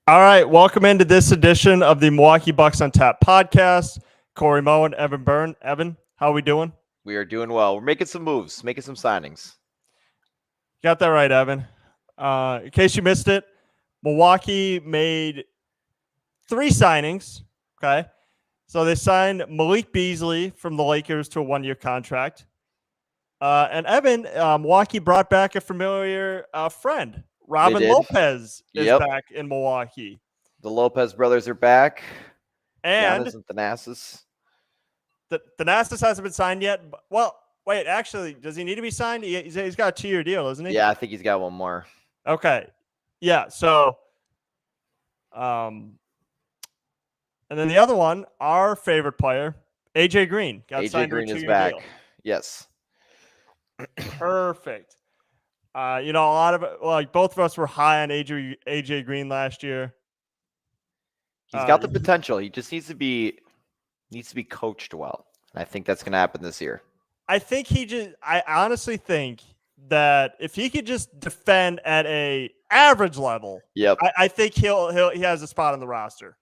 All right, welcome into this edition of the Milwaukee Bucks on Tap podcast. Corey Moen, Evan Bernd. Evan, how are we doing? We are doing well. We're making some moves, making some signings. Got that right, Evan. In case you missed it, Milwaukee made 3 signings. Okay. So they signed Malik Beasley from the Lakers to a 1-year contract. And Evan, Milwaukee brought back a familiar friend. Robin Lopez is back in Milwaukee. The Lopez brothers are back. And Giannis and Thanasis. Thanasis hasn't been signed yet. Well, wait, actually, does he need to be signed? He's got a 2-year deal, isn't he? Yeah, I think he's got one more. Okay. Yeah, so and then the other one, our favorite player, AJ Green, got signed to a 2-year back. Deal. Yes. Perfect. A lot of both of us were high on AJ Green last year. He's got the potential. He just needs to be coached well. And I think that's going to happen this year. I honestly think that if he could just defend at a average level, I think he has a spot on the roster.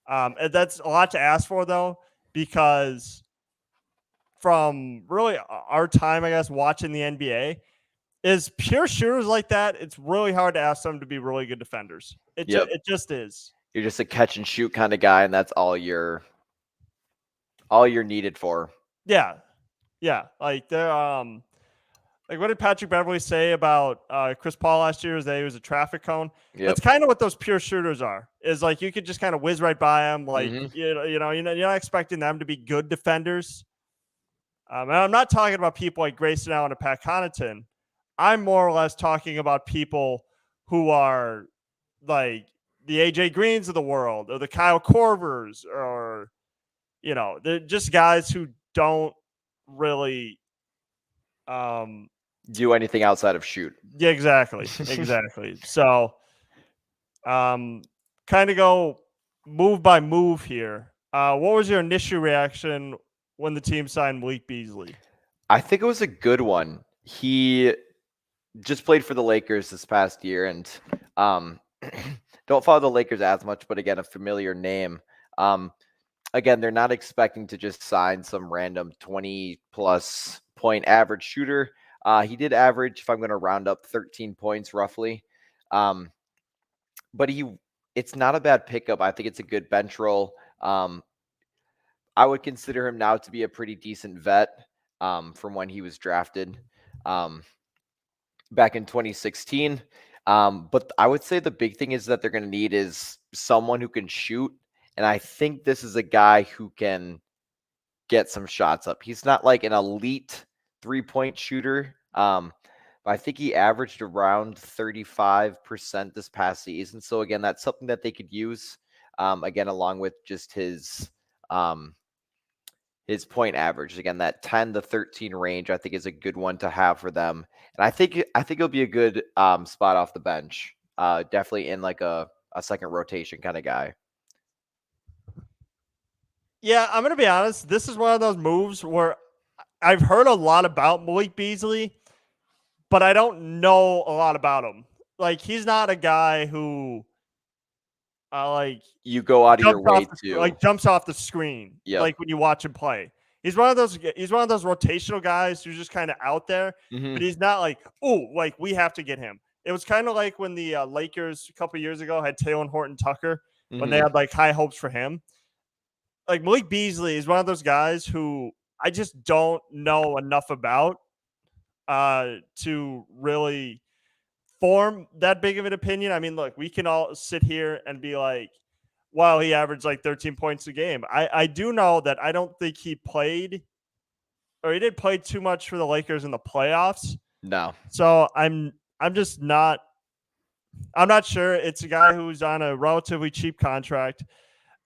And that's a lot to ask for, though, because from really our time, I guess, watching the NBA, is pure shooters like that, it's really hard to ask them to be really good defenders. It just is. You're just a catch and shoot kind of guy, and that's all you're needed for. Yeah. Like they're what did Patrick Beverley say about Chris Paul last year? Is that he was a traffic cone? Yep. That's kind of what those pure shooters are. Is like you could just kind of whiz right by them. Like you're not expecting them to be good defenders. And I'm not talking about people like Grayson Allen and Pat Connaughton. I'm more or less talking about people who are like the AJ Greens of the world, or the Kyle Korvers, or they're just guys who don't really do anything outside of shoot. Yeah, exactly. So, kind of go move by move here. What was your initial reaction when the team signed Malik Beasley? I think it was a good one. He just played for the Lakers this past year, and don't follow the Lakers as much, but again, a familiar name. Again, they're not expecting to just sign some random 20-plus point average shooter. He did average, if I'm going to round up, 13 points roughly. But it's not a bad pickup. I think it's a good bench role. I would consider him now to be a pretty decent vet from when he was drafted back in 2016. But I would say the big thing is that they're going to need is someone who can shoot. And I think this is a guy who can get some shots up. He's not like an elite 3-point shooter. But I think he averaged around 35% this past season. So again, that's something that they could use. Again, along with just his point average. Again, that 10 to 13 range, I think is a good one to have for them. And I think it'll be a good spot off the bench. Definitely in like a second rotation kind of guy. Yeah, I'm going to be honest. This is one of those moves where I've heard a lot about Malik Beasley, but I don't know a lot about him. Like, he's not a guy who you go out of your way to jumps off the screen. Yep. Like when you watch him play. He's one of those rotational guys who's just kind of out there, but he's not like, we have to get him. It was kind of like when the Lakers a couple years ago had Taylor Horton Tucker when they had like high hopes for him. Like Malik Beasley is one of those guys who I just don't know enough about to really form that big of an opinion. I mean, look, we can all sit here and be like, wow, he averaged like 13 points a game. I do know that I don't think he did play too much for the Lakers in the playoffs. No. So I'm not sure. It's a guy who's on a relatively cheap contract.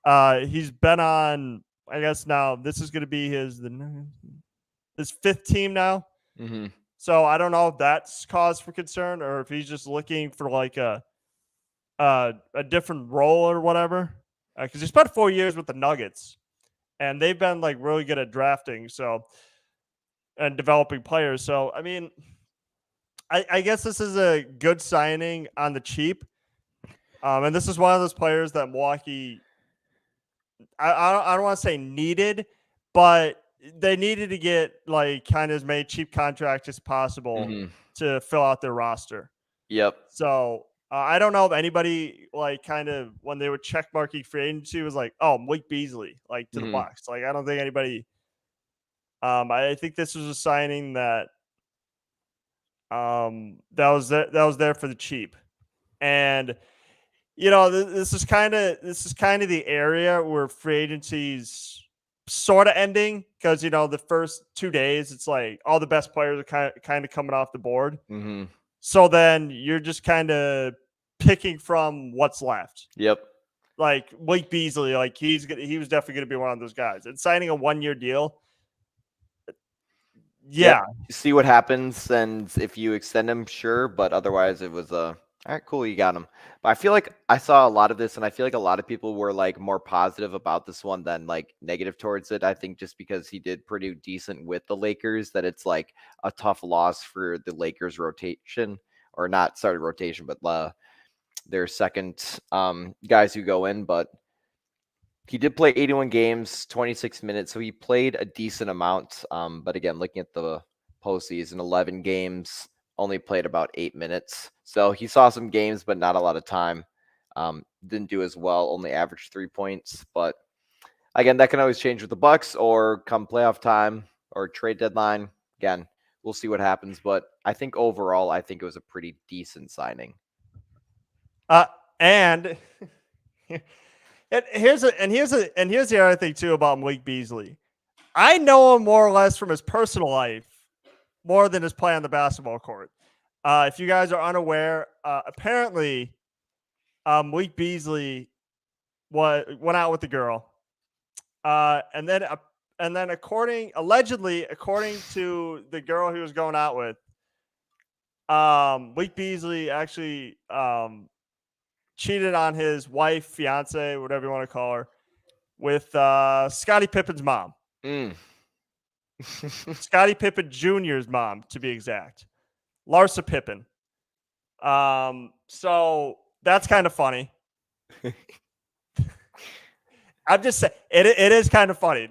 He's been on, I guess now this is going to be his 5th team now. So I don't know if that's cause for concern or if he's just looking for like a different role or whatever. Because he spent 4 years with the Nuggets, and they've been like really good at drafting and developing players. So I mean, I guess this is a good signing on the cheap. And this is one of those players that Milwaukee, I don't want to say needed, but they needed to get like kind of as many cheap contracts as possible to fill out their roster. Yep. So I don't know if anybody like kind of when they were check marking free agency was like, oh, Malik Beasley like to the Bucks. Like I don't think anybody. I think this was a signing that that was there for the cheap, and this is kind of the area where free agency's sort of ending because the first 2 days it's like all the best players are kind of coming off the board. So then you're just kind of picking from what's left. Yep. Like Malik Beasley, like he was definitely going to be one of those guys. And signing a 1-year deal. Yeah. Yep. See what happens, and if you extend him, sure. But otherwise, it was all right, cool, you got him. But I feel like I saw a lot of this, and I feel like a lot of people were like more positive about this one than like negative towards it. I think just because he did pretty decent with the Lakers, that it's like a tough loss for the Lakers rotation, or not started rotation, but their second guys who go in. But he did play 81 games, 26 minutes, so he played a decent amount. But again, looking at the postseason, 11 games, only played about 8 minutes. So he saw some games, but not a lot of time. Didn't do as well, only averaged 3 points. But again, that can always change with the Bucks or come playoff time or trade deadline. Again, we'll see what happens. But I think overall, I think it was a pretty decent signing. And here's the other thing too about Malik Beasley. I know him more or less from his personal life more than his play on the basketball court. If you guys are unaware, apparently Malik Beasley went out with the girl, and then allegedly according to the girl he was going out with, Malik Beasley actually cheated on his wife, fiance, whatever you want to call her, with Scottie Pippen's mom. Scottie Pippen Jr.'s mom, to be exact. Larsa Pippen. So that's kind of funny. I'm just saying it is kind of funny.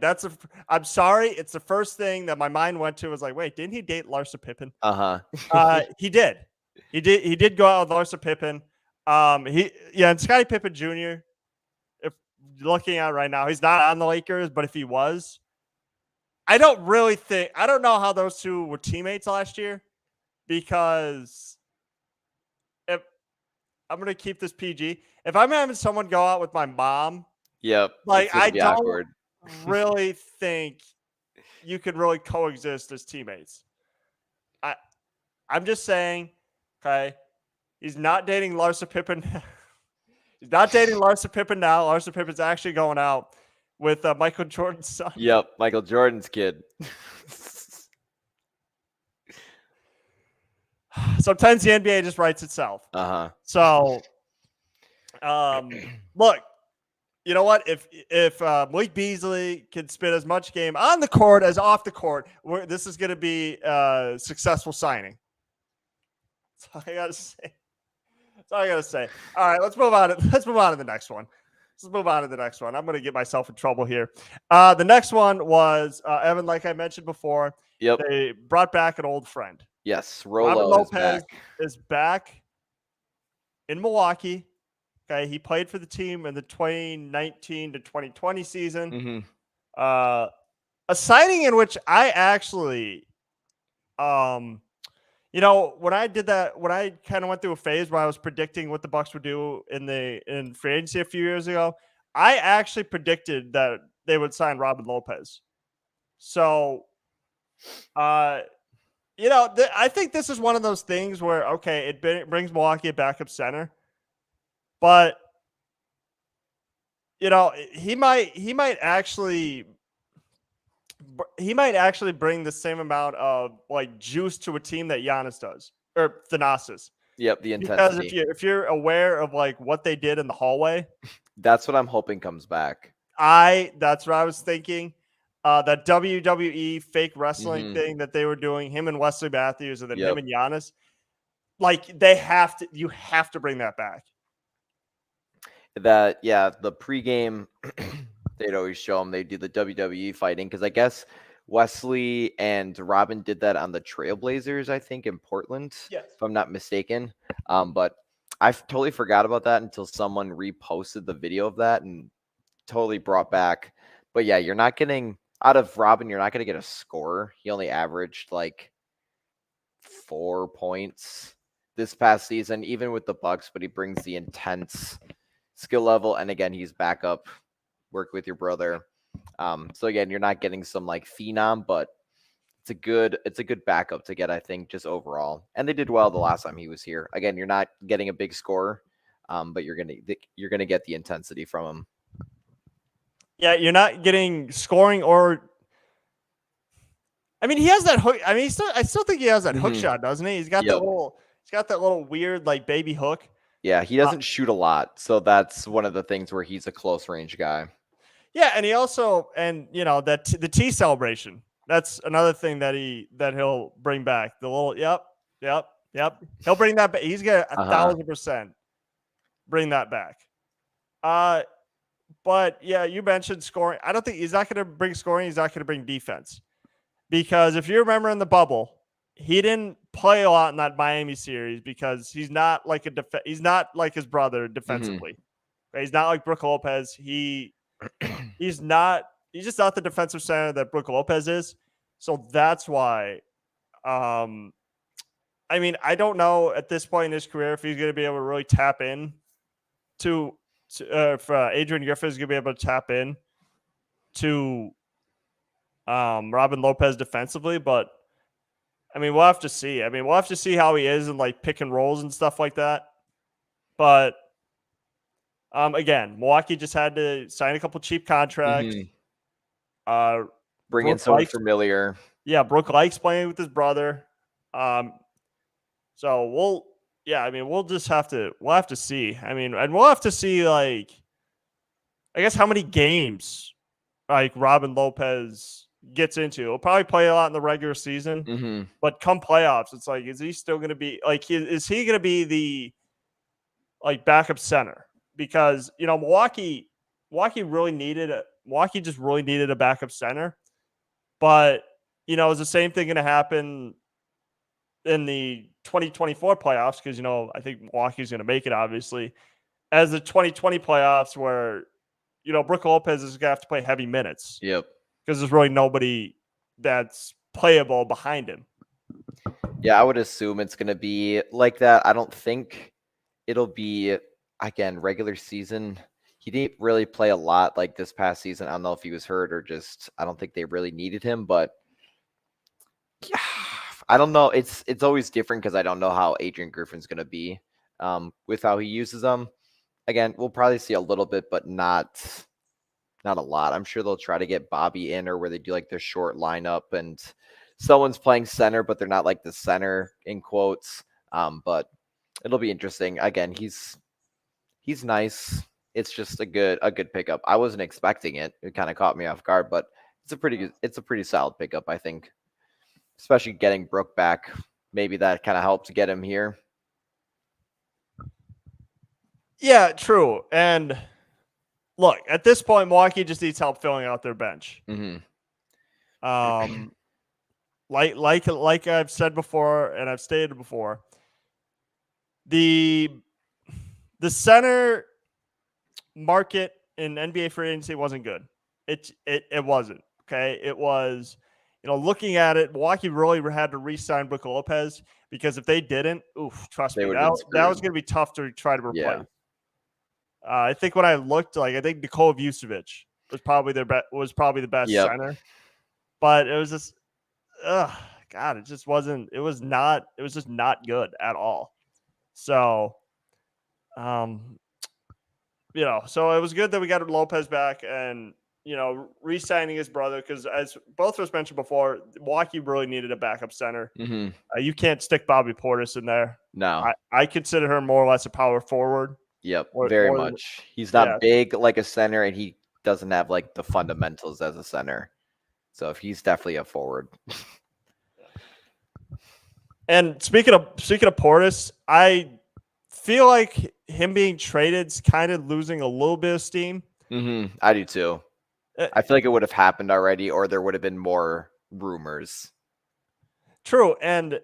I'm sorry. It's the first thing that my mind went to was like, wait, didn't he date Larsa Pippen? He did. He did go out with Larsa Pippen. And Scottie Pippen Jr., if looking at it right now, he's not on the Lakers, but if he was, I don't know how those two were teammates last year, because if I'm going to keep this PG, if I'm having someone go out with my mom, like I don't really think you could really coexist as teammates. I'm just saying, okay, he's not dating Larsa Pippen. He's not dating Larsa Pippen now. Larsa Pippen's actually going out with Michael Jordan's son. Yep, Michael Jordan's kid. Sometimes the NBA just writes itself. So, look, you know what? If Malik Beasley can spend as much game on the court as off the court, this is going to be a successful signing. That's all I got to say. That's all I got to say. All right, let's move on. Let's move on to the next one. I'm going to get myself in trouble here. The next one was Evan, like I mentioned before. Yep. They brought back an old friend. Yes, Robin Lopez is back in Milwaukee. Okay, he played for the team in the 2019 to 2020 season. A signing in which I actually, when I did that, when I kind of went through a phase where I was predicting what the Bucks would do in free agency a few years ago, I actually predicted that they would sign Robin Lopez. So, I think this is one of those things where, okay, it brings Milwaukee a backup center, but he might actually bring the same amount of like juice to a team that Giannis does, or Thanasis. Yep, the intensity. Because if you're aware of like what they did in the hallway, that's what I'm hoping comes back. That's what I was thinking. That WWE fake wrestling thing that they were doing, him and Wesley Matthews, and then him and Giannis, like you have to bring that back. that, yeah, the pregame, they'd always show them they do the WWE fighting because I guess Wesley and Robin did that on the Trailblazers, I think, in Portland, Yes. if I'm not mistaken. But I totally forgot about that until someone reposted the video of that and totally brought back. But yeah, you're not getting out of Robin, you're not going to get a score. He only averaged like 4 points this past season, even with the Bucks, but he brings the intense skill level. And again, he's back up, work with your brother. So again, you're not getting some like phenom, but it's a good backup to get, I think, just overall. And they did well the last time he was here. Again, you're not getting a big score, but you're gonna get the intensity from him. Yeah, you're not getting scoring or. I mean, he has that hook. I mean, I still think he has that hook shot, doesn't he? He's got that little weird like baby hook. Yeah, he doesn't shoot a lot, so that's one of the things where he's a close range guy. Yeah, and he also, that the T celebration. That's another thing that he'll bring back. The little yep. He'll bring that back. He's gonna 1,000% bring that back. But yeah, you mentioned scoring. I don't think he's not gonna bring scoring. He's not gonna bring defense. Because if you remember in the bubble, he didn't play a lot in that Miami series because he's not like he's not like his brother defensively. He's not like Brook Lopez. He's just not the defensive center that Brook Lopez is. So that's why I mean, I don't know at this point in his career if he's going to be able to really tap in if Adrian Griffin is going to be able to tap in to Robin Lopez defensively, but I mean, we'll have to see. I mean, we'll have to see how he is in like pick and rolls and stuff like that. But again, Milwaukee just had to sign a couple cheap contracts. Bring in someone familiar. Yeah, Brook likes playing with his brother. So we'll just have to see. I mean, and we'll have to see like, I guess how many games like Robin Lopez gets into. He'll probably play a lot in the regular season, but come playoffs, it's like, is he still going to be like, is he going to be the like backup center? Because Milwaukee just really needed a backup center, but is the same thing going to happen in the 2024 playoffs? Because I think Milwaukee's going to make it, obviously, as the 2020 playoffs, where Brook Lopez is going to have to play heavy minutes. Yep. Because there's really nobody that's playable behind him. Yeah, I would assume it's going to be like that. I don't think it'll be, again, regular season. He didn't really play a lot like this past season. I don't know if he was hurt or just I don't think they really needed him. But yeah, I don't know. It's always different because I don't know how Adrian Griffin's going to be with how he uses them. Again, we'll probably see a little bit, but not a lot. I'm sure they'll try to get Bobby in, or where they do like their short lineup and someone's playing center, but they're not like the center in quotes. But it'll be interesting. Again, he's nice. It's just a good pickup. I wasn't expecting it. It kind of caught me off guard, but it's a pretty solid pickup, I think. Especially getting Brook back. Maybe that kind of helped get him here. Yeah, true. And look, at this point, Milwaukee just needs help filling out their bench. Like I've said before, and I've stated before, the center market in NBA free agency wasn't good. It wasn't. Okay, it was. Looking at it, Milwaukee really had to re-sign Brook Lopez, because if they didn't, trust me, that was going to be tough to try to replace. Yeah. I think when I looked, I think Nikola Vucevic was probably the best center, but it was just, God, it just wasn't. It was just not good at all. So, so it was good that we got Lopez back and re-signing his brother, because as both of us mentioned before, Milwaukee really needed a backup center. You can't stick Bobby Portis in there. No, I consider her more or less a power forward. Yep, very much. He's not big like a center, and he doesn't have like the fundamentals as a center. So if he's definitely a forward. And speaking of Portis, I feel like him being traded is kind of losing a little bit of steam. I do too. I feel like it would have happened already, or there would have been more rumors. True. And,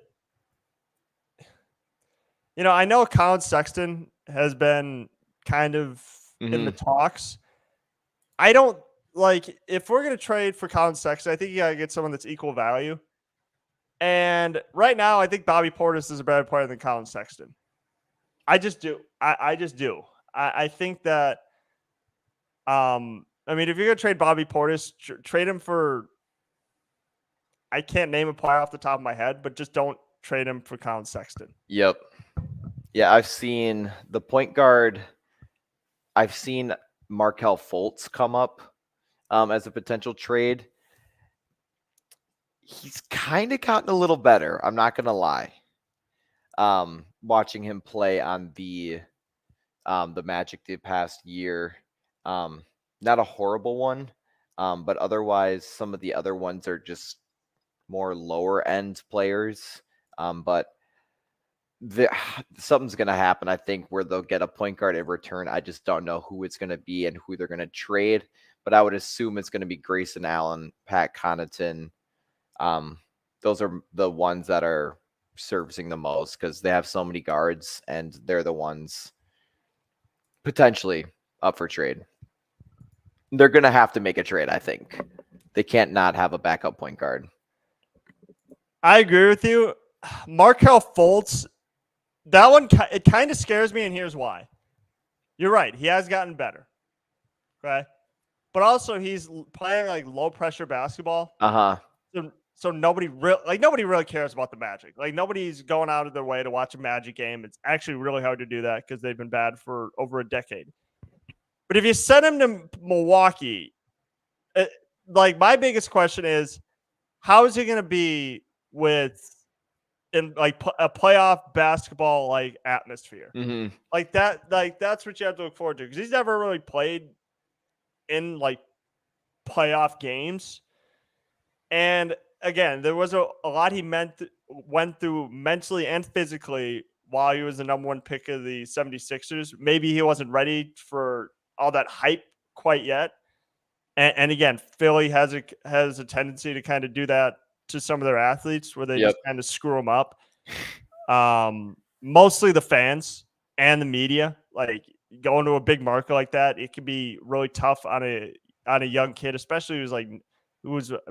I know Colin Sexton has been kind of in the talks. I don't if we're going to trade for Colin Sexton, I think you got to get someone that's equal value. And right now, I think Bobby Portis is a better player than Colin Sexton. I just do. I just do. I think that, if you're going to trade Bobby Portis, trade him for, I can't name a player off the top of my head, but just don't trade him for Colin Sexton. Yep. Yeah, I've seen the point guard. I've seen Markelle Fultz come up as a potential trade. He's kind of gotten a little better. I'm not going to lie. Watching him play on the Magic the past year, not a horrible one, but otherwise some of the other ones are just more lower end players. But something's going to happen, I think, where they'll get a point guard in return. I just don't know who it's going to be and who they're going to trade, but I would assume it's going to be Grayson Allen, Pat Connaughton. Those are the ones that are servicing the most because they have so many guards and they're the ones potentially up for trade. They're going to have to make a trade, I think. They can't not have a backup point guard. I agree with you. Markelle Fultz, that one, it kind of scares me, and here's why. You're right. He has gotten better. Okay. But also he's playing like low pressure basketball. So nobody really cares about the Magic. Like nobody's going out of their way to watch a Magic game. It's actually really hard to do that because they've been bad for over a decade. But if you send him to Milwaukee, my biggest question is, how is he going to be in a playoff basketball like atmosphere? Like that, that's what you have to look forward to because he's never really played in like playoff games. And again, there was a lot he went through mentally and physically while he was the number one pick of the 76ers. Maybe he wasn't ready for all that hype quite yet. And again, Philly has a tendency to kind of do that to some of their athletes where they just kind of screw them up. Mostly the fans and the media. Like going to a big market like that, it can be really tough on a young kid, especially I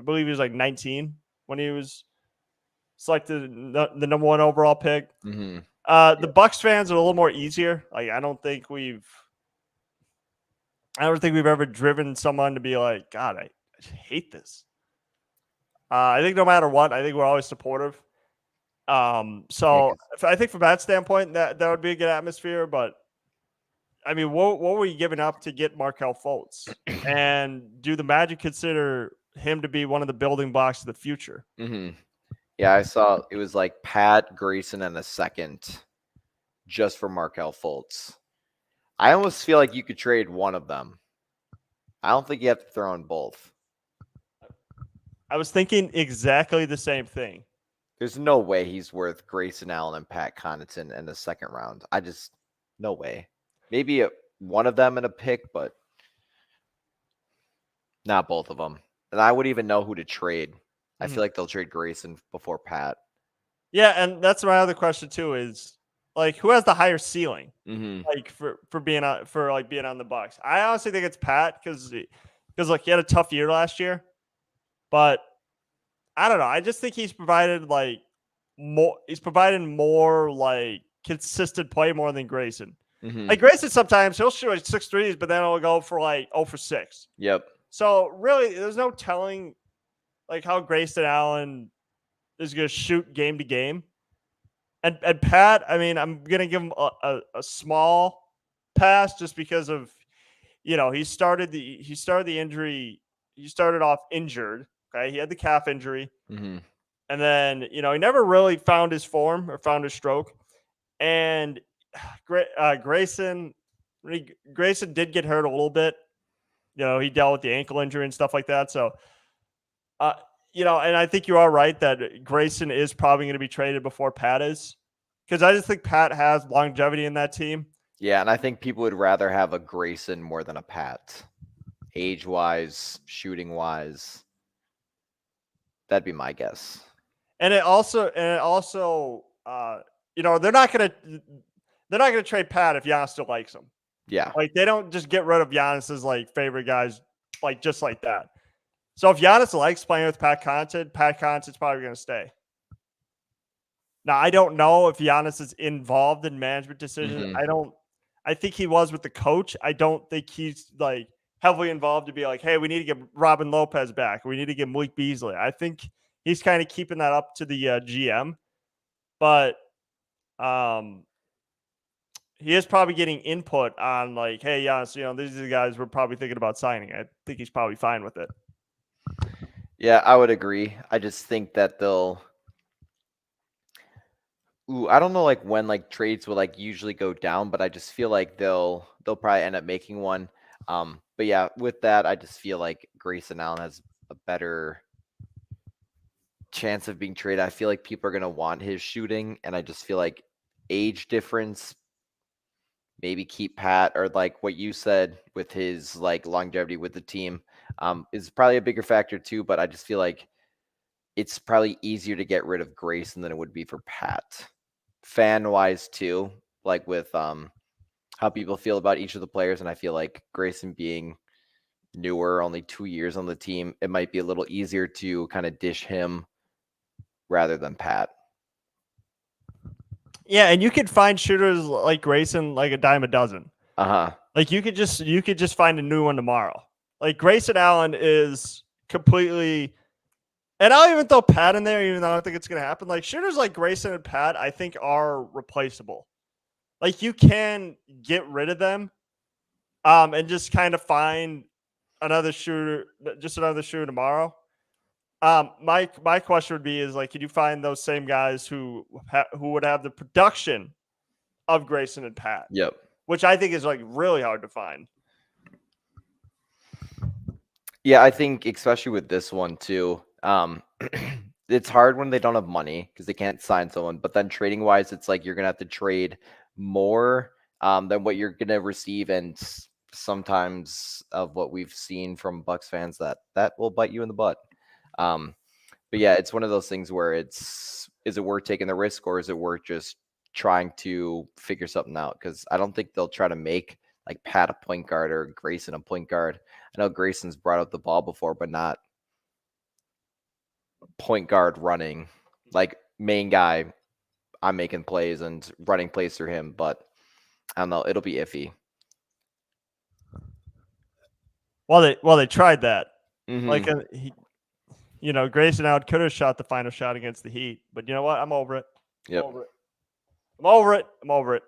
believe he was like 19 when he was selected the number one overall pick. The Bucks fans are a little more easier. Like I don't think we've ever driven someone to be like, God, I hate this. I think no matter what, I think we're always supportive. So I think from that standpoint, that would be a good atmosphere. But I mean, what were you giving up to get Markelle Fultz? And do the Magic consider him to be one of the building blocks of the future? Yeah, I saw it was like Pat, Grayson, and a second just for Markelle Fultz. I almost feel like you could trade one of them. I don't think you have to throw in both. I was thinking exactly the same thing. There's no way he's worth Grayson Allen and Pat Connaughton in the second round. No way. Maybe one of them in a pick, but not both of them. And I wouldn't even know who to trade. I feel like they'll trade Grayson before Pat. Yeah, and that's my other question too is like who has the higher ceiling? Like for being on the Bucks. I honestly think it's Pat because like he had a tough year last year. But I don't know. I just think he's provided more like consistent play more than Grayson. Like Grayson sometimes he'll shoot like 6 threes, but then he'll go for like 0 for 6. Yep. So really there's no telling like how Grayson Allen is going to shoot game to game. And Pat, I mean, I'm going to give him a small pass just because of, he started the injury. He started off injured. Okay. He had the calf injury. And then, he never really found his form or found his stroke. And Grayson did get hurt a little bit. He dealt with the ankle injury and stuff like that. So, and I think you are right that Grayson is probably going to be traded before Pat is. because I just think Pat has longevity in that team. Yeah, and I think people would rather have a Grayson more than a Pat. Age-wise, shooting-wise. That'd be my guess. And it also, you know, they're not gonna trade Pat if Giannis still likes him. Yeah. Like they don't just get rid of Giannis's like favorite guys like just like that. So if Giannis likes playing with Pat Connaughton's probably gonna stay. Now I don't know if Giannis is involved in management decisions. I think he was with the coach. I don't think he's like heavily involved to be like, hey, we need to get Robin Lopez back. We need to get Malik Beasley. I think he's kind of keeping that up to the GM, but he is probably getting input on like, hey, Giannis, you know, these are the guys we're probably thinking about signing. I think he's probably fine with it. Yeah, I would agree. I just think that they'll. I don't know like when like trades will like usually go down, but I just feel like they'll probably end up making one. But yeah, with that, I just feel like Grayson Allen has a better chance of being traded. I feel like people are gonna want his shooting, and I just feel like age difference, maybe keep Pat, or like what you said with his like longevity with the team, is probably a bigger factor too. But I just feel like it's probably easier to get rid of Grayson than it would be for Pat. Fan wise too, like with how people feel about each of the players, and I feel like Grayson being newer, only 2 years on the team, it might be a little easier to kind of dish him rather than Pat. Yeah, and you could find shooters like Grayson like a dime a dozen. Like you could just find a new one tomorrow. Like Grayson Allen is completely, and I'll even throw Pat in there, even though I don't think it's gonna happen. Like shooters like Grayson and Pat, I think are replaceable. Like you can get rid of them, and just kind of find another shooter tomorrow. My question would be is like, could you find those same guys who would have the production of Grayson and Pat? Yep. Which I think is like really hard to find. Yeah, I think especially with this one too. It's hard when they don't have money because they can't sign someone. But then trading wise, it's like you're gonna have to trade more than what you're gonna receive, and sometimes of what we've seen from Bucks fans that will bite you in the butt. But yeah, it's one of those things where is it worth taking the risk, or is it worth just trying to figure something out? Because I don't think they'll try to make like Pat a point guard or Grayson a point guard. I know Grayson's brought up the ball before, but not point guard running, like main guy. I'm making plays and running plays through him, but I don't know. It'll be iffy. Well, they tried that. Mm-hmm. Like Grayson Allen could have shot the final shot against the Heat, but you know what? I'm over it. Yep. I'm over it.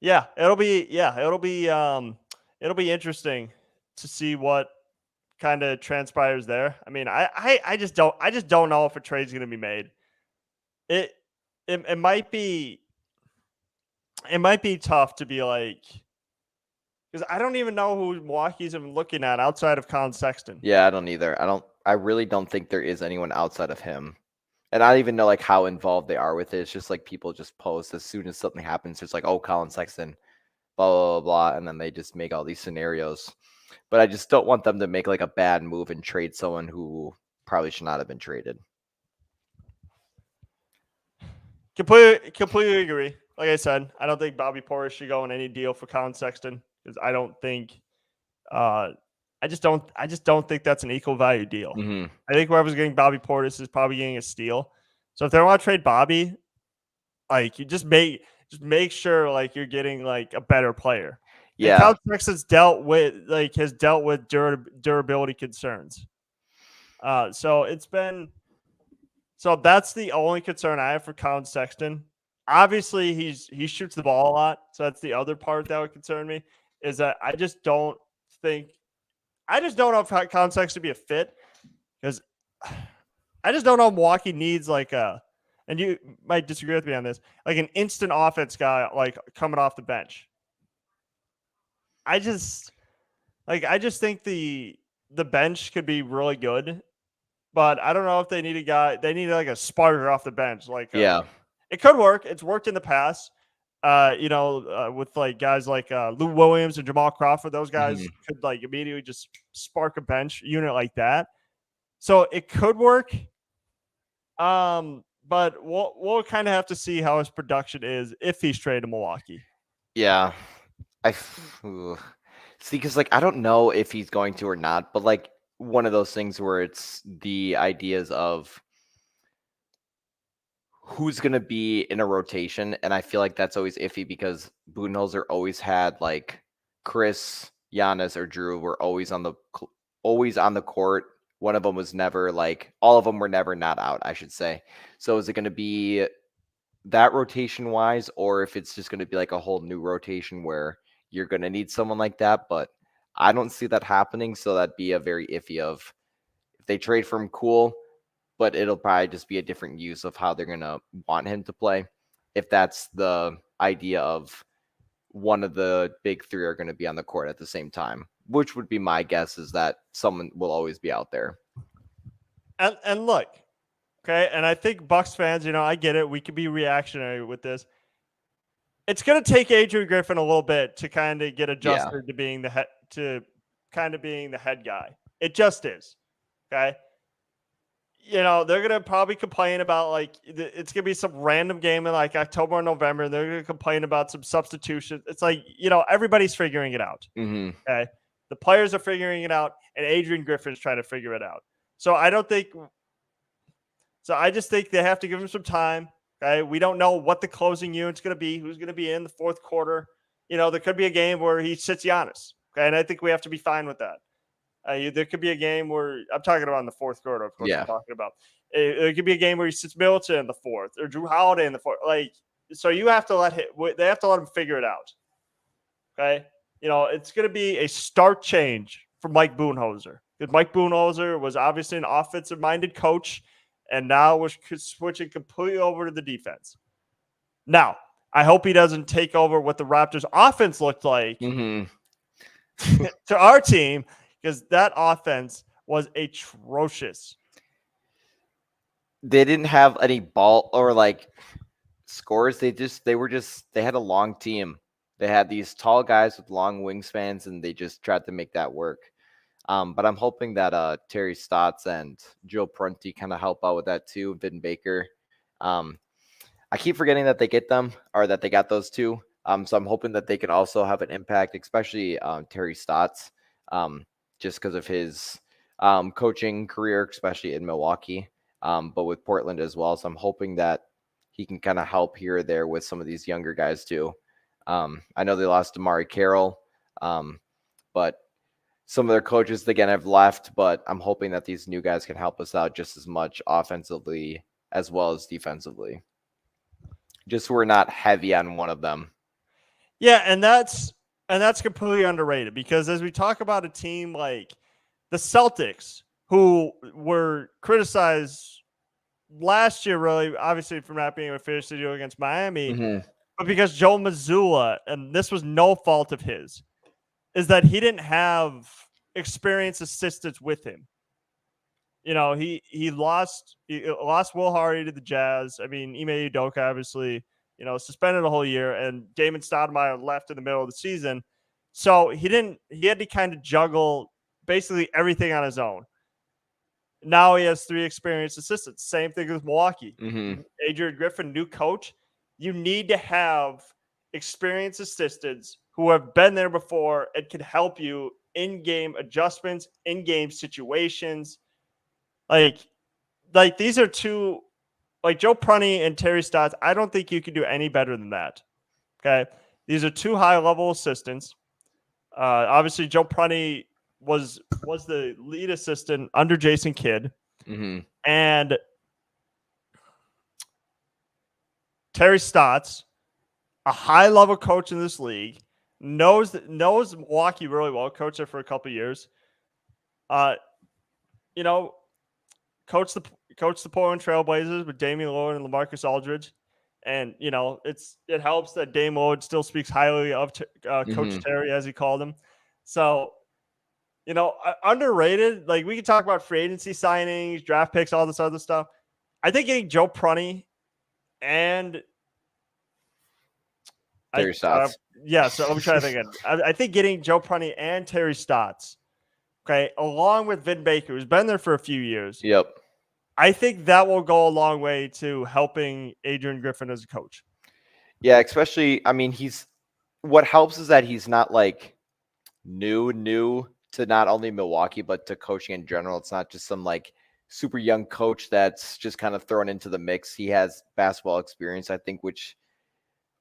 Yeah, it'll be interesting to see what kind of transpires there. I mean, I just don't know if a trade's going to be made. It might be tough to be like, because I don't even know who Milwaukee's even looking at outside of Colin Sexton. Yeah, I don't either. I really don't think there is anyone outside of him. And I don't even know like how involved they are with it. It's just like people just post as soon as something happens. It's like, oh, Colin Sexton, blah, blah, blah, blah. And then they just make all these scenarios. But I just don't want them to make like a bad move and trade someone who probably should not have been traded. Completely agree. Like I said, I don't think Bobby Portis should go in any deal for Colin Sexton, because I don't think I just don't think that's an equal value deal. Mm-hmm. I think whoever's getting Bobby Portis is probably getting a steal. So if they want to trade Bobby, like you just make sure like you're getting like a better player. Yeah, Colin Sexton has dealt with durability concerns. So that's the only concern I have for Colin Sexton. Obviously, he shoots the ball a lot, so that's the other part that would concern me. Is that I just don't know if Colin Sexton be a fit, because I just don't know if Milwaukee needs like and you might disagree with me on this, like an instant offense guy like coming off the bench. I just think the bench could be really good, but I don't know if they need a guy. They need like a sparker off the bench. Like, Yeah. it could work. It's worked in the past. With like guys like Lou Williams and Jamal Crawford, those guys could like immediately just spark a bench unit like that. So it could work. But we'll kind of have to see how his production is if he's traded to Milwaukee. Yeah. See, because like I don't know if he's going to or not, but like one of those things where it's the ideas of who's going to be in a rotation, and I feel like that's always iffy because Budenholzer always had like Chris, Giannis, or Drew were always on the court. One of them was never like all of them were never not out, I should say. So is it going to be that rotation wise, or if it's just going to be like a whole new rotation where you're going to need someone like that? But I don't see that happening. So that'd be a very iffy of if they trade for him, cool. But it'll probably just be a different use of how they're going to want him to play. If that's the idea of one of the big three are going to be on the court at the same time, which would be my guess is that someone will always be out there. And look, okay, and I think Bucks fans, I get it. We could be reactionary with this. It's going to take Adrian Griffin a little bit to kind of get adjusted to being the head, being the head guy. It just is. Okay. They're going to probably complain about like it's going to be some random game in like October or November. And they're going to complain about some substitution. It's like, everybody's figuring it out. Okay. The players are figuring it out, and Adrian Griffin's trying to figure it out. So I just think they have to give him some time. Okay. We don't know what the closing unit's going to be, who's going to be in the fourth quarter. There could be a game where he sits Giannis. Okay. And I think we have to be fine with that. There could be a game where I'm talking about in the fourth quarter, of course. I'm talking about. There could be a game where he sits Middleton in the fourth or Drew Holiday in the fourth. Like, so you have to they have to let him figure it out. Okay. It's going to be a stark change for Mike Budenholzer. Because Mike Budenholzer was obviously an offensive-minded coach, and now we're switching completely over to the defense. Now, I hope he doesn't take over what the Raptors' offense looked like to our team, because that offense was atrocious. They didn't have any ball or like scores. They had a long team. They had these tall guys with long wingspans, and they just tried to make that work. But I'm hoping that Terry Stotts and Joe Prunty kind of help out with that too. Vin Baker. I keep forgetting that they get them or that they got those two. So I'm hoping that they can also have an impact, especially Terry Stotts, just because of his coaching career, especially in Milwaukee, but with Portland as well. So I'm hoping that he can kind of help here or there with some of these younger guys too. I know they lost Amari Carroll, but some of their coaches, again, have left, but I'm hoping that these new guys can help us out just as much offensively as well as defensively. Just so we're not heavy on one of them. Yeah, and that's completely underrated because as we talk about a team like the Celtics, who were criticized last year, really, obviously, for not being able to finish the deal against Miami, but because Joe Mazzulla, and this was no fault of his, is that he didn't have experienced assistants with him. He lost Will Hardy to the Jazz. I mean, Ime Udoka obviously, suspended a whole year, and Damon Stoudemire left in the middle of the season. So he had to kind of juggle basically everything on his own. Now he has 3 experienced assistants. Same thing with Milwaukee. Adrian Griffin, new coach. You need to have experienced assistants who have been there before and can help you in-game adjustments, in-game situations. Like these are two, like Joe Prunty and Terry Stotts. I don't think you can do any better than that. Okay. These are 2 high-level assistants. Obviously, Joe Prunty was the lead assistant under Jason Kidd. And Terry Stotts, a high-level coach in this league, knows Milwaukee really well, coached there for a couple of years. Coached the Portland Trailblazers with Damian Lillard and LaMarcus Aldridge. And, it helps that Dame Lillard still speaks highly of Coach Terry, as he called him. So underrated. Like, we can talk about free agency signings, draft picks, all this other stuff. I think getting Joe Prunty and Terry Stotts. So let me try to think again. I think getting Joe Prunty and Terry Stotts, okay, along with Vin Baker, who's been there for a few years. Yep. I think that will go a long way to helping Adrian Griffin as a coach. Yeah, especially, I mean, what helps is that he's not like new to not only Milwaukee, but to coaching in general. It's not just some like super young coach that's just kind of thrown into the mix. He has basketball experience, I think, which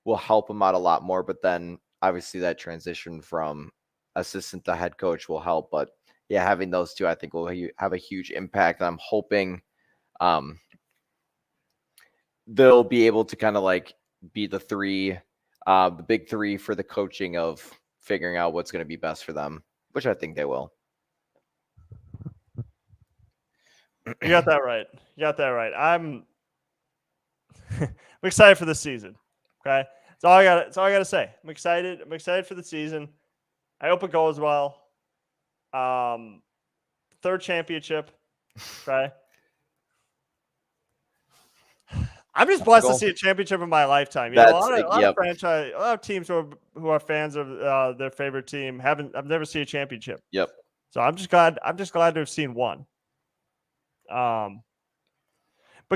will help him out a lot more. But then obviously that transition from assistant to head coach will help. But yeah, having those two, I think, will have a huge impact. I'm hoping they'll be able to kind of like be the big three for the coaching of figuring out what's going to be best for them, which I think they will. You got that right. I'm excited for the season. Okay. That's all I got to say. I'm excited for the season. I hope it goes well. Third championship. Okay. I'm just blessed to see a championship in my lifetime. A lot of franchise, a lot of teams who are fans of their favorite team I've never seen a championship. Yep. So I'm just glad to have seen one. But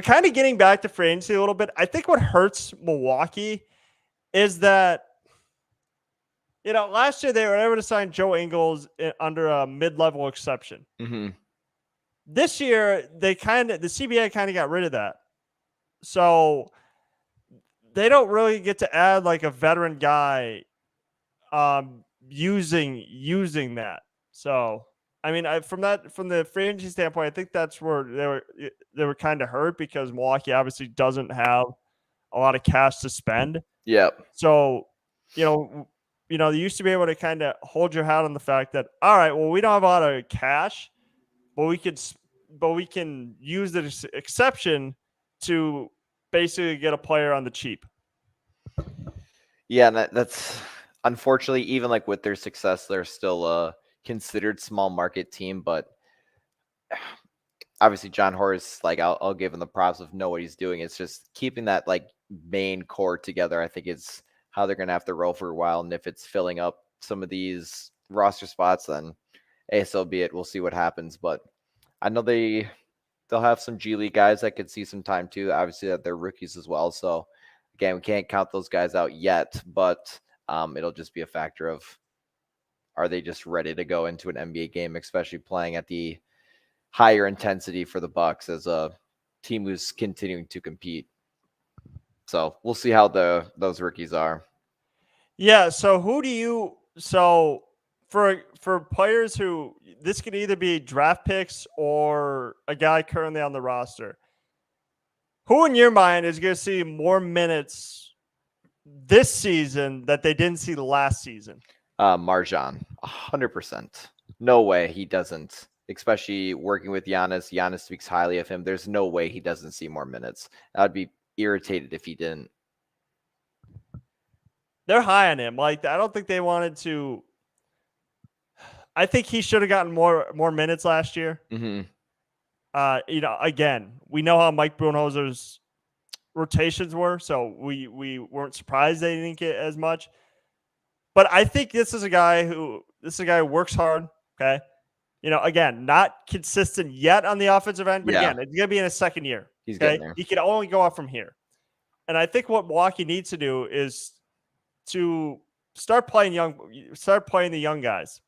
kind of getting back to free agency a little bit, I think what hurts Milwaukee is that, last year they were able to sign Joe Ingles under a mid-level exception. Mm-hmm. This year, the CBA kind of got rid of that. So they don't really get to add like a veteran guy using that. So, I mean, from the free agency standpoint, I think that's where they were kind of hurt because Milwaukee obviously doesn't have a lot of cash to spend. Yep. So, they used to be able to kind of hold your hat on the fact that, all right, well, we don't have a lot of cash, but we can use the exception to basically get a player on the cheap. Yeah, and that's unfortunately, even like with their success, they're still a considered small market team. But obviously, John Horst, like I'll give him the props of know what he's doing. It's just keeping that like main core together. I think is how they're gonna have to roll for a while. And if it's filling up some of these roster spots, then so be it. We'll see what happens. But I know they'll have some G League guys that could see some time too. Obviously, that they're rookies as well. So again, we can't count those guys out yet, but it'll just be a factor of are they just ready to go into an NBA game, especially playing at the higher intensity for the Bucks as a team who's continuing to compete. So we'll see how those rookies are. Yeah. So for players who this could either be draft picks or a guy currently on the roster, who in your mind is going to see more minutes this season that they didn't see last season? Marjan, 100%. No way he doesn't, especially working with Giannis. Giannis speaks highly of him. There's no way he doesn't see more minutes. I'd be irritated if he didn't. They're high on him. Like, I don't think they wanted to. I think he should have gotten more minutes last year. Mm-hmm. Again, we know how Mike Budenholzer's rotations were, so we weren't surprised they didn't get as much. But I think this is a guy who works hard. Okay, again, not consistent yet on the offensive end, but again, it's gonna be in his second year. He's getting there. He can only go up from here. And I think what Milwaukee needs to do is to start playing the young guys.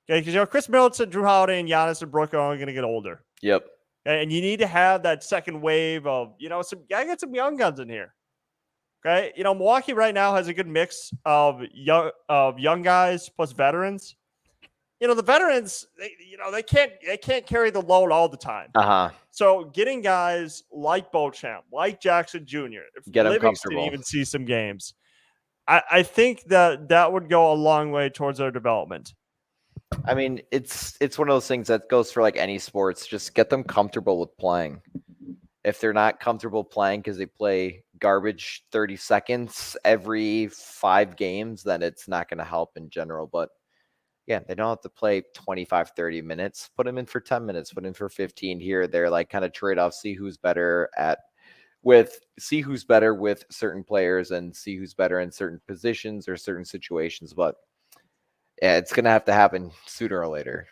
Okay, because Chris Middleton, Drew Holiday, and Giannis and Brooke are only going to get older. Yep. Okay? And you need to have that second wave of get some young guns in here. Okay, Milwaukee right now has a good mix of young guys plus veterans. The veterans, they can't carry the load all the time. So getting guys like Beauchamp, like Jackson Jr., if get them Livingston comfortable, even see some games, I think that would go a long way towards their development. I mean, it's one of those things that goes for like any sports. Just get them comfortable with playing. If they're not comfortable playing because they play garbage 30 seconds every 5 games, then it's not going to help in general. But Yeah, they don't have to play 25, 30 minutes. Put them in for 10 minutes, put in for 15 here. They're like kind of trade off, see who's better with certain players and see who's better in certain positions or certain situations. But yeah, it's going to have to happen sooner or later.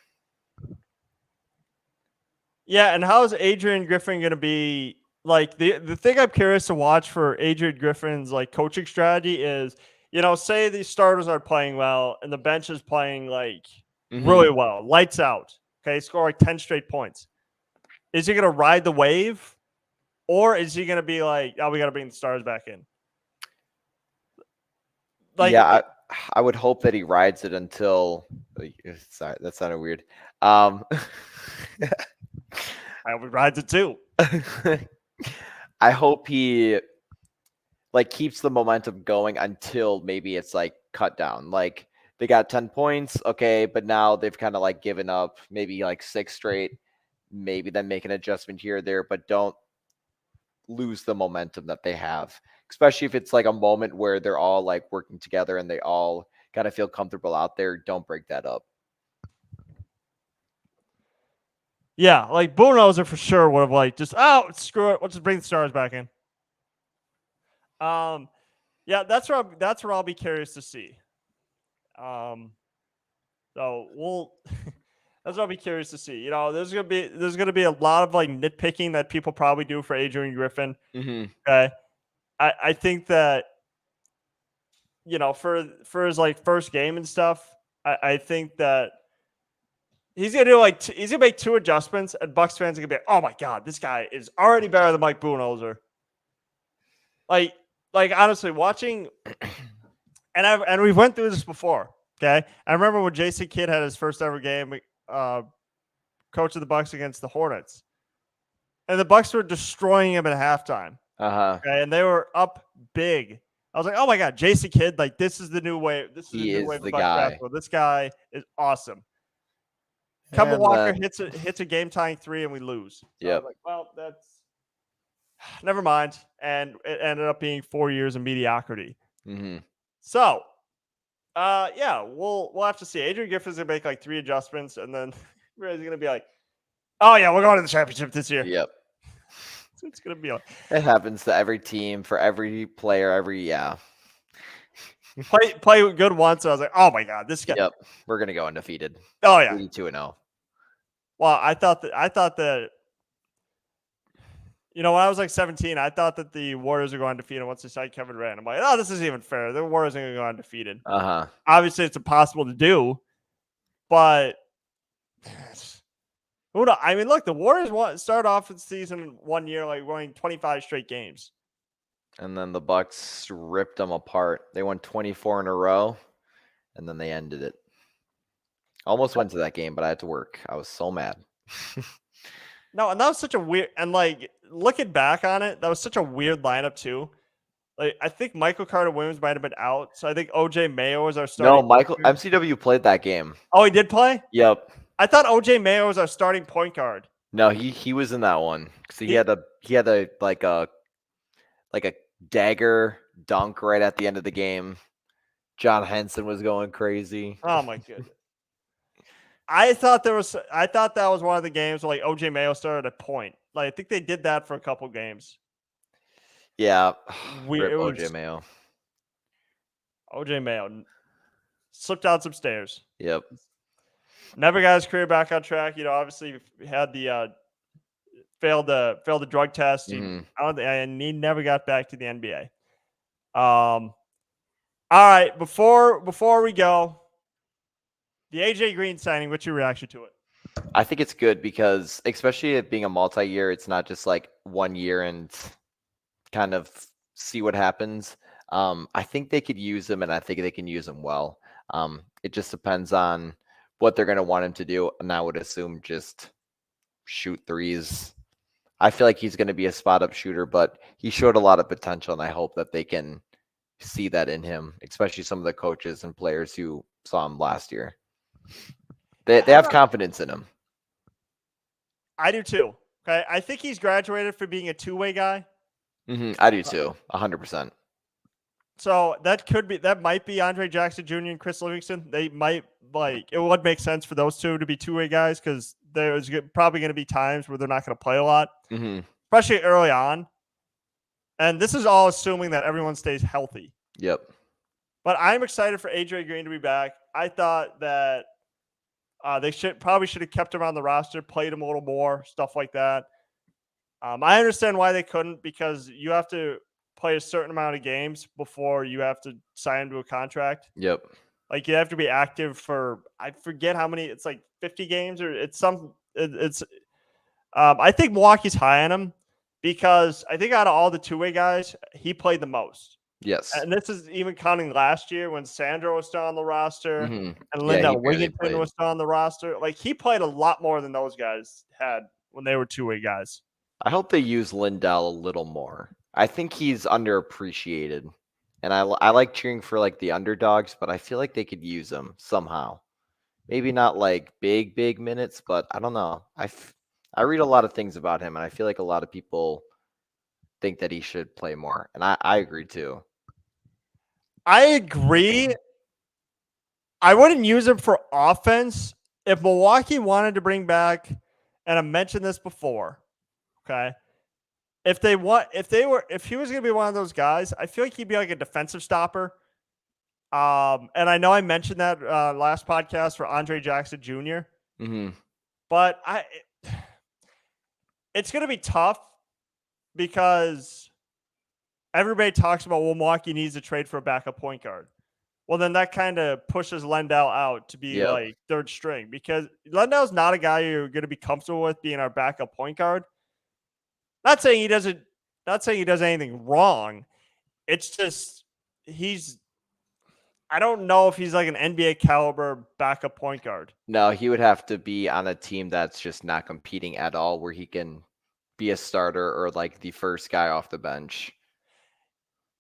Yeah, and how is Adrian Griffin going to be like the thing I'm curious to watch for Adrian Griffin's like coaching strategy is, say these starters are playing well and the bench is playing like really well, lights out. Okay, score like 10 straight points. Is he going to ride the wave, or is he going to be like, oh, we got to bring the stars back in? Like, yeah, I would hope that he rides it until. Sorry, that sounded weird. I hope he rides it too. I hope he like keeps the momentum going until maybe it's like cut down. Like they got 10 points, okay, but now they've kind of like given up maybe like 6 straight, maybe then make an adjustment here or there, but don't lose the momentum that they have, especially if it's like a moment where they're all like working together and they all kind of feel comfortable out there. Don't break that up. Yeah, like Budenholzer for sure would have like just screw it, let's just bring the stars back in. Yeah, that's where I'll be curious to see. So we'll that's what I'll be curious to see. There's gonna be a lot of like nitpicking that people probably do for Adrian Griffin. Okay, I think that for his like first game and stuff, I think that he's gonna do he's gonna make 2 adjustments, and Bucks fans are gonna be like, oh my god, this guy is already better than Mike Budenholzer. Like honestly, watching, and we've went through this before. Okay, I remember when Jason Kidd had his first ever game, coach of the Bucks against the Hornets, and the Bucks were destroying him at halftime. Okay, and they were up big. I was like, oh my god, Jason Kidd, like this is the new way. This is the new way for Bucks basketball. This guy is awesome. Kemba Walker hits a game tying 3 and we lose. So I was like, well, that's never mind. And it ended up being 4 years of mediocrity. So, yeah, we'll have to see. Adrian Griffin's gonna make like 3 adjustments, and then everybody's gonna be like, "Oh yeah, we're going to the championship this year." Yep. It's gonna be like it happens to every team, for every player, play good once. And I was like, "Oh my god, this guy." Yep, we're gonna go undefeated. Oh yeah, 82-0. Well, I thought that. When I was like 17, I thought that the Warriors were going undefeated once they signed Kevin Durant. I'm like, oh, this isn't even fair. The Warriors are going to go undefeated. Obviously, it's impossible to do, but who knows? I mean, look, the Warriors start off the season 1 year like winning 25 straight games, and then the Bucks ripped them apart. They won 24 in a row, and then they ended it. Almost went to that game, but I had to work. I was so mad. No, and that was such a weird, and like looking back on it, that was such a weird lineup too. Like I think Michael Carter-Williams might have been out, so I think OJ Mayo was our starting. No, MCW played that game. Oh, he did play? Yep. I thought OJ Mayo was our starting point guard. No, he was in that one because he had a like a dagger dunk right at the end of the game. John Henson was going crazy. Oh my goodness. I thought that was one of the games where like OJ Mayo started at point. Like I think they did that for a couple games. Yeah, OJ Mayo. OJ Mayo slipped down some stairs. Yep. Never got his career back on track. Obviously had the failed the drug test. And he never got back to the NBA. All right, before we go. The AJ Green signing, what's your reaction to it? I think it's good because, especially it being a multi-year, it's not just like 1 year and kind of see what happens. I think they could use him, and I think they can use him well. It just depends on what they're going to want him to do, and I would assume just shoot threes. I feel like he's going to be a spot-up shooter, but he showed a lot of potential, and I hope that they can see that in him, especially some of the coaches and players who saw him last year. They have confidence in him. I do too. Okay, I think he's graduated from being a 2-way guy. I do too, 100%. So that might be Andre Jackson Jr. and Chris Livingston. They might it would make sense for those two to be two-way guys because there's probably going to be times where they're not going to play a lot, especially early on. And this is all assuming that everyone stays healthy. Yep. But I'm excited for AJ Green to be back. I thought that they should have kept him on the roster, played him a little more, stuff like that. I understand why they couldn't because you have to play a certain amount of games before you have to sign to a contract. Yep. Like you have to be active for I forget how many. It's like 50 games or it's some. It's. I think Milwaukee's high on him because I think out of all the two-way guys, he played the most. Yes. And this is even counting last year when Sandro was still on the roster and Yeah, Lindell Wigginton was still on the roster. Like he played a lot more than those guys had when they were two-way guys. I hope they use Lindell a little more. I think he's underappreciated. And I like cheering for like the underdogs, but I feel like they could use him somehow. Maybe not like big minutes, but I don't know. I read a lot of things about him, and I feel like a lot of people think that he should play more. And I agree too. I agree. I wouldn't use him for offense. If Milwaukee wanted to bring back, and I mentioned this before, okay. If he was going to be one of those guys, I feel like he'd be like a defensive stopper. And I know I mentioned that last podcast for Andre Jackson Jr. But it's going to be tough because everybody talks about Milwaukee needs to trade for a backup point guard. Well, then that kind of pushes Lindell out to be like third string because Lindell's not a guy you're going to be comfortable with being our backup point guard. Not saying he does anything wrong. It's just I don't know if he's like an NBA caliber backup point guard. No, he would have to be on a team that's just not competing at all, where he can be a starter or like the first guy off the bench.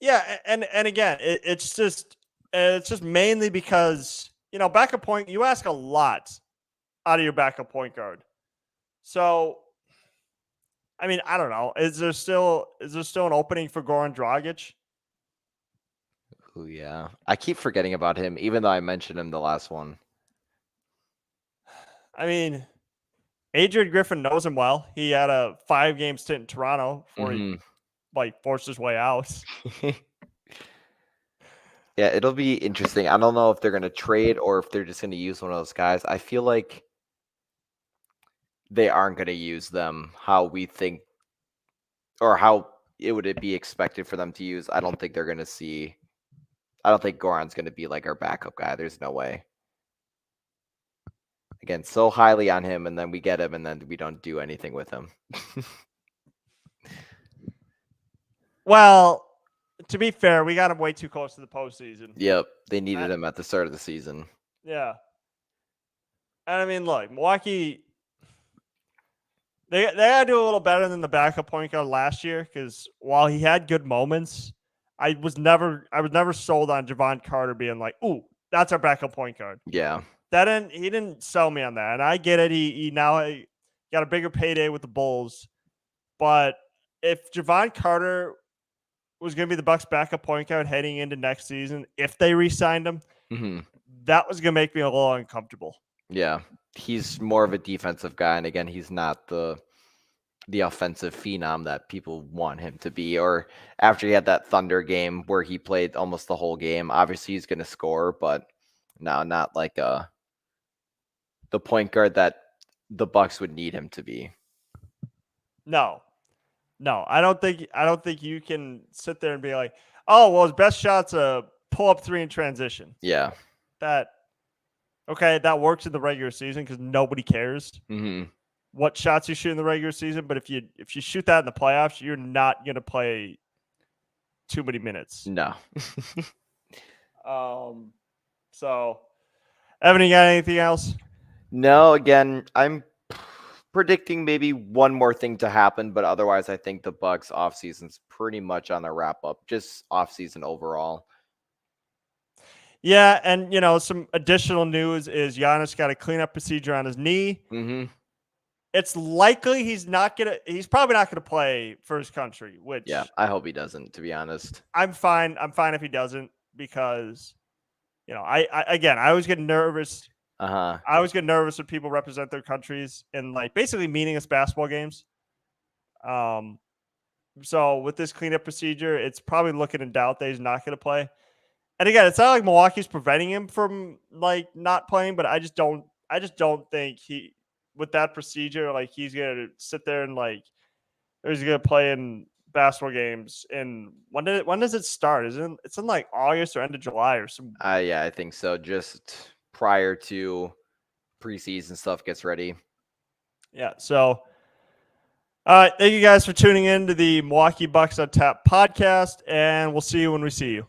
Yeah, and again, it's just mainly because backup point. You ask a lot out of your backup point guard. So, I mean, I don't know. Is there still an opening for Goran Dragic? Oh yeah, I keep forgetting about him, even though I mentioned him the last one. I mean, Adrian Griffin knows him well. He had a 5-game stint in Toronto before he forced his way out. Yeah, it'll be interesting. I don't know if they're going to trade or if they're just going to use one of those guys. I feel like they aren't going to use them how we think or how it would be expected for them to use. I don't think Goran's going to be like our backup guy. There's no way. Again, so highly on him, and then we get him, and then we don't do anything with him. Well, to be fair, we got him way too close to the postseason. Yep, they needed him at the start of the season. Yeah. And I mean, look, Milwaukee, they got to do a little better than the backup point guard last year because while he had good moments, I was never sold on Javon Carter being like, ooh, that's our backup point guard. Yeah. He didn't sell me on that. And I get it. He now got a bigger payday with the Bulls. But if Javon Carter was going to be the Bucks' backup point guard heading into next season, if they re-signed him, that was going to make me a little uncomfortable. Yeah. He's more of a defensive guy. And again, he's not the offensive phenom that people want him to be. Or after he had that Thunder game where he played almost the whole game, obviously he's going to score, but no, not like the point guard that the Bucks would need him to be. No, I don't think you can sit there and be like, oh, well, his best shot's a pull-up 3 in transition. Yeah. That works in the regular season because nobody cares what shots you shoot in the regular season. But if you shoot that in the playoffs, you're not going to play too many minutes. No. So, Evan, you got anything else? No, again, I'm predicting maybe one more thing to happen, but otherwise I think the Bucks offseason's pretty much on a wrap up, just offseason overall. Yeah, and some additional news is Giannis got a cleanup procedure on his knee. it's likely he's probably not gonna play for his country, which I hope he doesn't, to be honest. I'm fine if he doesn't, because I always get nervous. I always get nervous when people represent their countries in like basically meaningless basketball games. So with this cleanup procedure, it's probably looking in doubt that he's not going to play. And again, it's not like Milwaukee's preventing him from like not playing, but I just don't think with that procedure, like he's going to sit there and like he's going to play in basketball games. And when does it start? It's in like August or end of July or some? Yeah, I think so. Just prior to preseason stuff gets ready. Yeah. So, all right. Thank you guys for tuning in to the Milwaukee Bucks on Tap podcast, and we'll see you when we see you.